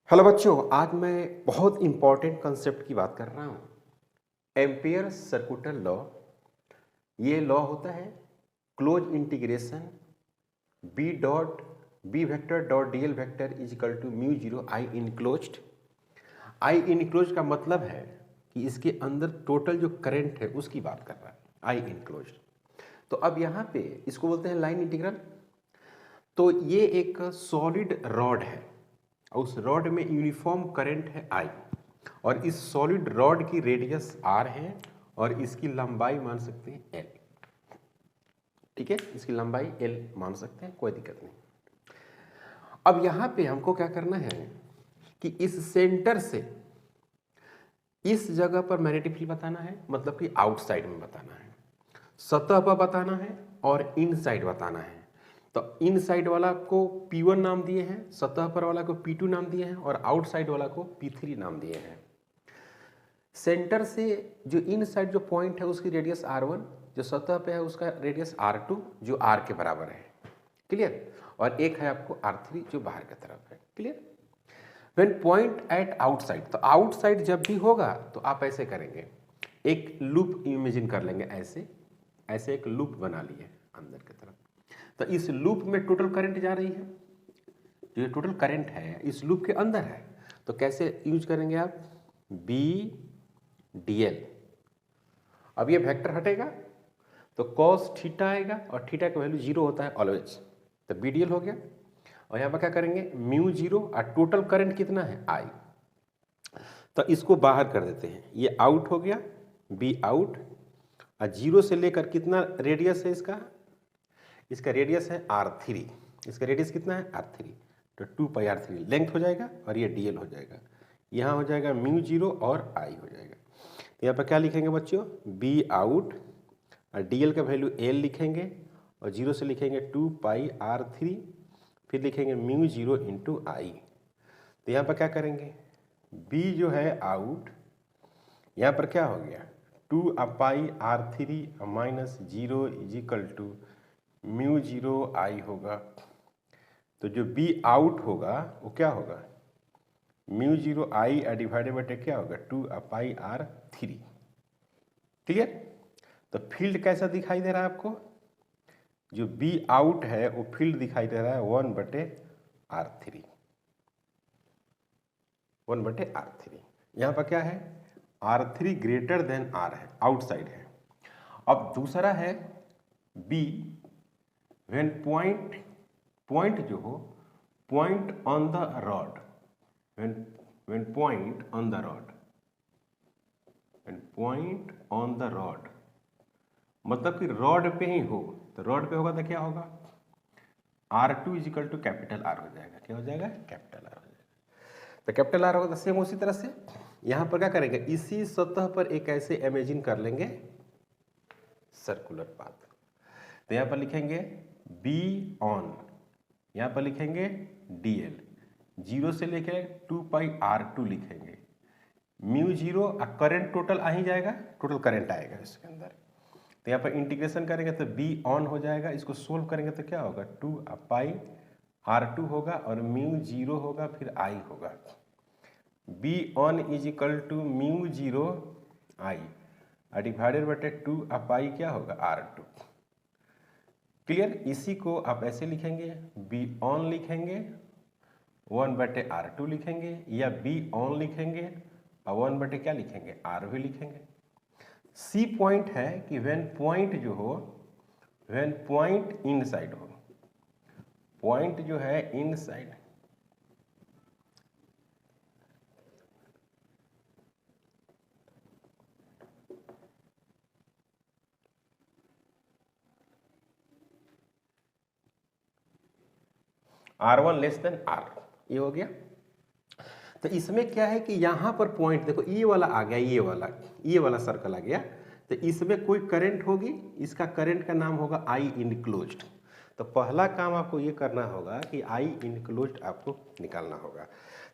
Hello बच्चों, आज मैं बहुत इंपॉर्टेंट कंसेप्ट की बात कर रहा हूँ। Ampere circular law. ये लॉ होता है close integration B dot B vector dot D L vector is equal to mu zero I enclosed. I enclose का मतलब है कि इसके अंदर टोटल जो करंट है उसकी बात कर रहा है, आई इनक्लोज्ड। तो अब यहाँ पे इसको बोलते हैं लाइन इंटीग्रल। तो ये एक सॉलिड रॉड है, उस रॉड में यूनिफॉर्म करंट है I, और इस सॉलिड रॉड की रेडियस R है और इसकी लंबाई मान सकते हैं L। ठीक है, इसकी लंबाई L मान सकते हैं, कोई दिक्कत नहीं। अब यहाँ पे हमको क्या करना है कि इस सेंटर से इस जगह पर मैग्नेटिक फील्ड बताना है, मतलब कि आउटसाइड में बताना है, सतह पर बताना है और इनसाइड बताना है। तो इनसाइड वाला को P1 नाम दिए हैं, सतह पर वाला को P2 नाम दिए हैं और आउटसाइड वाला को P3 नाम दिए हैं। सेंटर से जो इनसाइड जो पॉइंट है उसकी रेडियस R1, जो सतह पे है उसका रेडियस R2 जो R के बराबर है। क्लियर? और एक है आपको R3 जो बाहर की तरफ है। Clear? When point at outside, तो आउटसाइड जब भी होगा तो आप ऐसे करेंगे, एक लूप इमेजिन कर लेंगे, ऐसे ऐसे एक लूप बना लिए अंदर की तरफ। तो इस लूप में टोटल करंट जा रही है, जो ये टोटल करंट है इस लूप के अंदर है। तो कैसे यूज करेंगे आप? B D L. अब ये वेक्टर हटेगा तो कॉस थीटा आएगा और थीटा का वैल्यू 0 होता है ऑलवेज, तो बी डी एल हो गया। और यहाँ पर क्या करेंगे, म्यू 0 और टोटल करंट कितना है आई, तो इसको बाहर कर देते हैं, ये आउट हो गया, बी आउट। और 0 से लेकर कितना रेडियस है इसका रेडियस है R3। इसका रेडियस कितना है R3, तो 2πr3 लेंथ हो जाएगा और ये dl हो जाएगा। यहाँ हो जाएगा म्यू 0 और I हो जाएगा। तो यहाँ पर क्या लिखेंगे बच्चों, b आउट और dl का वैल्यू l लिखेंगे और 0 से लिखेंगे 2πr3, फिर लिखेंगे म्यू 0 इंटू आई। तो यहाँ पर क्या करेंगे, b जो है आउट, यहाँ पर क्या हो गया 2πr3 minus 0 is equal to mu 0 I होगा। तो जो बी आउट होगा वो क्या होगा, म्यू 0 आई डिवाइडेड बाई क्या होगा 2πr3। क्लियर? तो फील्ड कैसा दिखाई दे रहा है आपको, जो बी आउट है वो फील्ड दिखाई दे रहा है 1/r3, 1/r3। यहाँ पर क्या है, R3 ग्रेटर देन R है, आउटसाइड है। अब दूसरा है बी, व्हेन पॉइंट जो हो, point on the rod, when point on the rod, when point on the rod, मतलब कि रॉड पे ही हो, तो रॉड पे होगा तो क्या होगा, R2 is equal to capital R हो जाएगा। क्या हो जाएगा, कैपिटल R हो जाएगा। तो कैपिटल R होगा तो सेम उसी तरह से यहाँ पर क्या करेंगे, इसी सतह पर एक ऐसे इमेजिन कर लेंगे सर्कुलर पाथ। तो यहाँ पर लिखेंगे बी ऑन, यहाँ पर लिखेंगे dl, 0 से लेके 2πr2 लिखेंगे, म्यू 0 और करंट टोटल आ ही जाएगा, टोटल करंट आएगा इसके अंदर। तो यहाँ पर इंटीग्रेशन करेंगे तो बी ऑन हो जाएगा, इसको सोल्व करेंगे तो क्या होगा 2πr2 होगा और म्यू 0 होगा, फिर आई होगा। B on is equal to mu 0 I divided by 2π क्या होगा R2। क्लियर? इसी को आप ऐसे लिखेंगे, बी ऑन लिखेंगे 1/r2 लिखेंगे, या बी ऑन लिखेंगे और 1/ क्या लिखेंगे R भी लिखेंगे। सी पॉइंट है कि व्हेन पॉइंट जो हो, व्हेन पॉइंट इनसाइड हो, पॉइंट जो है inside, R1 less than R, ये हो गया। तो इसमें क्या है कि यहाँ पर पॉइंट देखो, ये वाला आ गया, ये वाला सर्कल आ गया, तो इसमें कोई करंट होगी, इसका करंट का नाम होगा आई इनक्लोज्ड। तो पहला काम आपको ये करना होगा कि आई इनक्लोज्ड आपको निकालना होगा।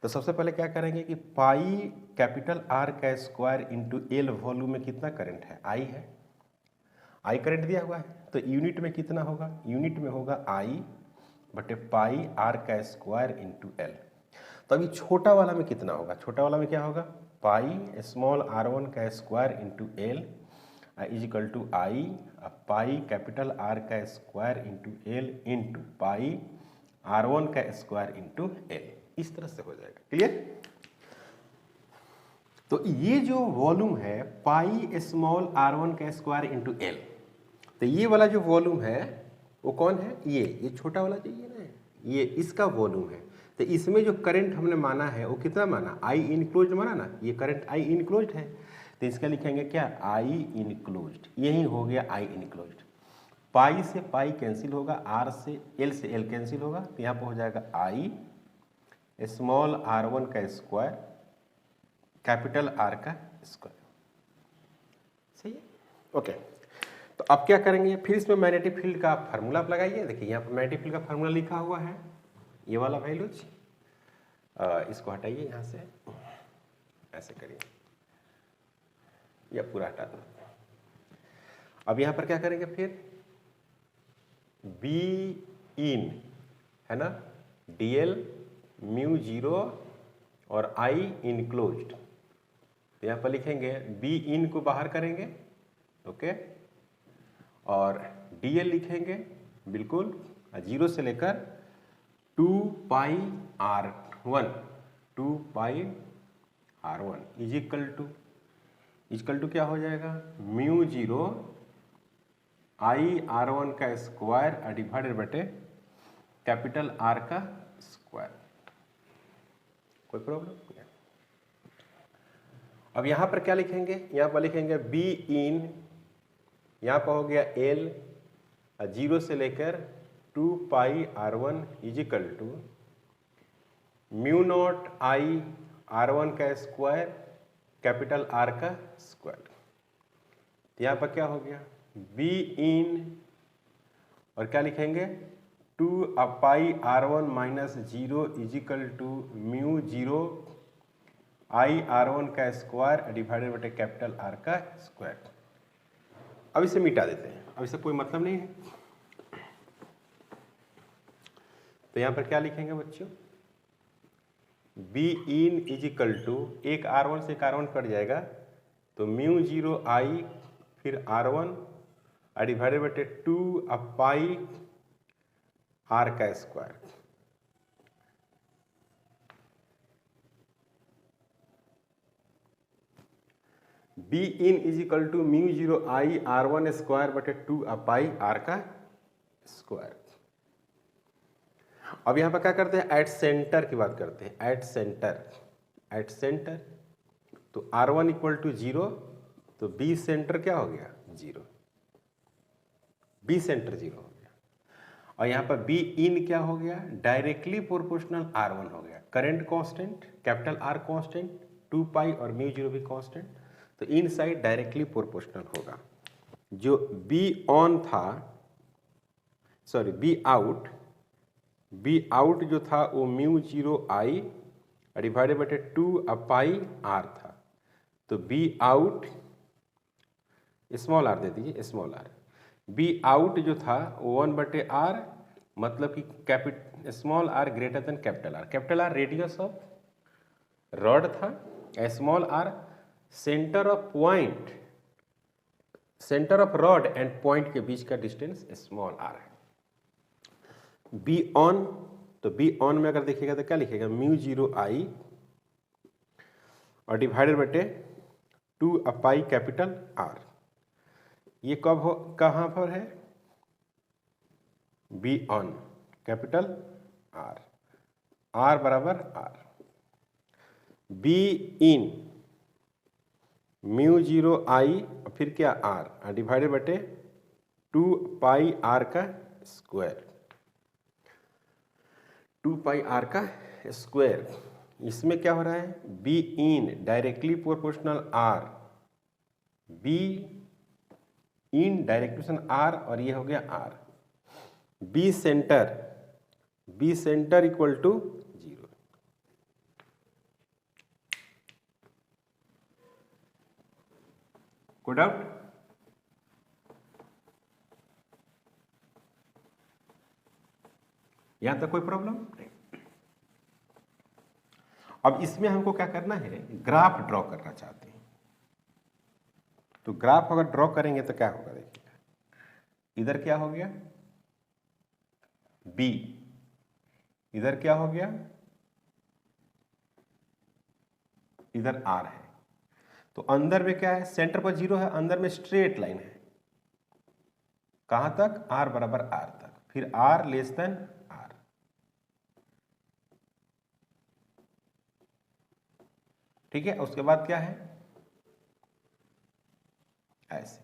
तो सबसे पहले क्या करेंगे कि पाई कैपिटल R का स्क्वायर इंटू एल वॉल्यूम में कितना करंट है, आई है, आई करंट दिया हुआ है, तो यूनिट में कितना होगा, यूनिट में होगा I/πr का स्क्वायर इंटू एल। तो अभी छोटा वाला में कितना होगा, छोटा वाला में क्या होगा, पाई स्मॉल r1 का square into L is equal to I pi capital R का square into L into pi r1 का स्क्वायर इंटू एल, इस तरह से हो जाएगा। क्लियर? तो ये जो वॉल्यूम है पाई स्मॉल r1 का स्क्वायर इंटू एल, तो ये वाला जो वॉल्यूम है वो कौन है, ये छोटा वाला चाहिए ना, ये इसका वॉल्यूम है। तो इसमें जो करंट हमने माना है वो कितना माना, आई इनक्लोज्ड माना ना, ये करंट आई इनक्लोज्ड है, तो इसका लिखेंगे क्या, आई इनक्लोज्ड, यही हो गया आई इनक्लोज्ड। पाई से पाई कैंसिल होगा, आर से एल कैंसिल होगा, तो यहाँ पर हो जाएगा आई स्मॉल r1 का स्क्वायर कैपिटल R का स्क्वायर। सही है, ओके। तो अब क्या करेंगे, फिर इसमें मैग्नेटिक फील्ड का फार्मूला आप लगाइए। देखिए यहाँ पर मैग्नेटिक फील्ड का फार्मूला लिखा हुआ है, ये वाला वैल्यूज, इसको हटाइए यहाँ से, ऐसे करिए, या पूरा हटा दो। अब यहाँ पर क्या करेंगे, फिर बी इन है ना, dl म्यू जीरो और आई इनक्लोज्ड, तो यहाँ पर लिखेंगे बी इन को बाहर करेंगे, ओके, और dl लिखेंगे बिल्कुल जीरो से लेकर 2 pi r1 is equal to क्या हो जाएगा, म्यू जीरो आई r1 का स्क्वायर डिवाइडेड बटे कैपिटल R का स्क्वायर। कोई प्रॉब्लम? अब यहाँ पर क्या लिखेंगे, यहाँ पर लिखेंगे बी इन, यहाँ पर हो गया एल जीरो से लेकर 2 pi r1 is equal to mu not I r1 का स्क्वायर कैपिटल R का स्क्वायर। तो यहाँ पर क्या हो गया, बी इन और क्या लिखेंगे 2 pi r1 minus zero is equal to mu zero I r1 का स्क्वायर डिवाइडेड बटे कैपिटल R का स्क्वायर। अब इसे मिटा देते हैं, अब इसे कोई मतलब नहीं है। तो यहाँ पर क्या लिखेंगे बच्चों, B in is equal to, एक r1 से एक r1 कट जाएगा, तो म्यू जीरो आई फिर r1 डिवाइडेड बटे 2 पाई R का square. B in is equal to mu zero I r1 square बटे 2 पाई R का स्क्वायर। अब यहां पर क्या करते हैं, एट सेंटर की बात करते हैं, एट सेंटर तो r1 इक्वल टू जीरो, तो बी सेंटर क्या हो गया, जीरो, बी सेंटर जीरो हो गया। और यहाँ पर बी इन क्या हो गया, डायरेक्टली प्रोपोर्शनल r1 हो गया, current constant capital R constant 2 पाई और म्यू जीरो भी कांस्टेंट, तो इन साइड डायरेक्टली प्रोपोर्शनल होगा। जो बी ऑन था, सॉरी बी आउट जो था वो म्यू जीरो आई डिवाइडेड बटे 2 पाई R था, तो बी आउट स्मॉल r दे दीजिए, स्मॉल r, बी आउट जो था 1 बटे R, मतलब कि small r greater than capital R radius of rod था, small r centre of rod end point के बीच का डिस्टेंस स्मॉल r है। बी ऑन, तो बी ऑन में अगर देखिएगा तो क्या लिखेगा, म्यू जीरो आई और डिवाइडेड बटे 2 पाई कैपिटल R। ये कब हो, कहाँ पर है, बी ऑन कैपिटल R बराबर R। B in mu zero I फिर क्या R डिवाइडेड बटे 2 पाई R का स्क्वायर, 2 पाई R का स्क्वायर। इसमें क्या हो रहा है, B in directly proportional R, B in direction R और ये हो गया R। B centre equal to zero. कोई डाउट? यहां तक कोई प्रॉब्लम नहीं? अब इसमें हमको क्या करना है, ग्राफ ड्रॉ करना चाहते हैं। तो ग्राफ अगर ड्रॉ करेंगे तो क्या होगा, देखिए इधर क्या हो गया बी, इधर क्या हो गया, इधर आर है। तो अंदर में क्या है, सेंटर पर 0 है, अंदर में स्ट्रेट लाइन है, कहां तक, आर बराबर आर तक, फिर आर लेस देन आर। ठीक है, उसके बाद क्या है, ऐसे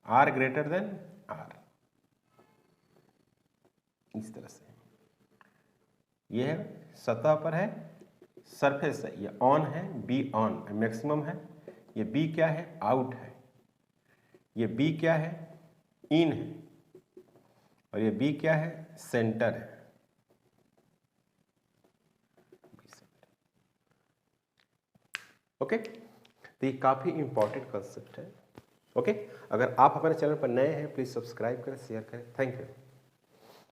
आर ग्रेटर देन आर, इस तरह से। ये है सतह पर है, सरफेस है, ये ऑन है, बी ऑन मैक्सिमम है, ये बी क्या है, आउट है, ये बी क्या है, इन है, और ये बी क्या है, सेंटर है। ओके, तो ये काफ़ी इंपॉर्टेंट कंसेप्ट है। ओके, अगर आप हमारे चैनल पर नए हैं प्लीज़ सब्सक्राइब करें, शेयर करें। Thank you.